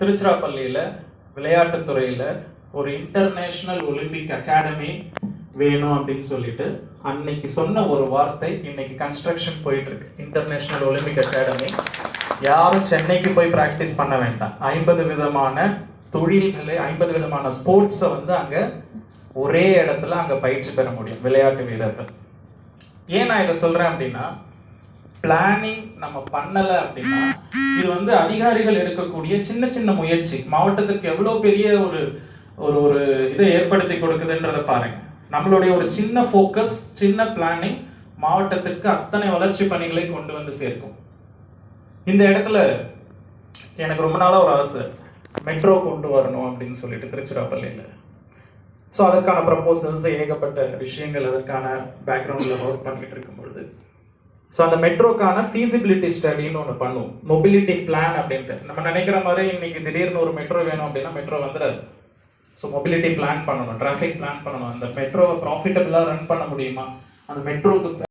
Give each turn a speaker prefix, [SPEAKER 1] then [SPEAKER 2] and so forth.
[SPEAKER 1] திருச்சிராப்பள்ளியில் விளையாட்டுத்துறையில் ஒரு இன்டர்நேஷ்னல் ஒலிம்பிக் அகாடமி வேணும் அப்படின்னு சொல்லிட்டு அன்னைக்கு சொன்ன ஒரு வார்த்தை இன்னைக்கு கன்ஸ்ட்ரக்ஷன் போயிட்டு இருக்கு. இன்டர்நேஷ்னல் ஒலிம்பிக் அகாடமி யாரும் சென்னைக்கு போய் பிராக்டிஸ் பண்ண வேண்டாம். 50 விதமான தொழில்களை 50 விதமான ஸ்போர்ட்ஸை அங்கே ஒரே இடத்துல அங்கே பயிற்சி பெற முடியும் விளையாட்டு வீரர்கள். ஏன் நான் இதை சொல்றேன் அப்படின்னா, பிளானிங் நம்ம பண்ணல அப்படின்னா இது அதிகாரிகள் எடுக்கக்கூடிய சின்ன சின்ன முயற்சி மாவட்டத்துக்கு எவ்வளவு பெரிய ஒரு ஒரு ஒரு இதை ஏற்படுத்தி கொடுக்குதுன்றத பாருங்க. நம்மளுடைய ஒரு சின்ன ஃபோக்கஸ், சின்ன பிளானிங் மாவட்டத்துக்கு அத்தனை வளர்ச்சி பணிகளை கொண்டு வந்து சேர்க்கும். இந்த இடத்துல எனக்கு ரொம்ப நாளா ஒரு ஆசை, மெட்ரோ கொண்டு வரணும் அப்படின்னு சொல்லிட்டு திருச்சிராப்பள்ளியில். ஸோ அதற்கான ப்ரப்போசல்ஸ், ஏகப்பட்ட விஷயங்கள் அதற்கான பேக்ரவுண்டில் ஒர்க் பண்ணிட்டு இருக்கும் பொழுது ஸோ அந்த மெட்ரோக்கான ஃபீசிபிலிட்டி ஸ்டடின்னு ஒன்று பண்ணுவோம். மொபிலிட்டி பிளான் அப்படின்ட்டு நம்ம நினைக்கிற மாதிரி இன்னைக்கு திடீர்னு ஒரு மெட்ரோ வேணும் அப்படின்னா மெட்ரோ வந்துடாது. ஸோ மொபிலிட்டி பிளான் பண்ணணும், டிராஃபிக் பிளான் பண்ணணும். அந்த மெட்ரோவை ப்ராஃபிட்டபிளாக ரன் பண்ண முடியுமா, அந்த மெட்ரோக்கு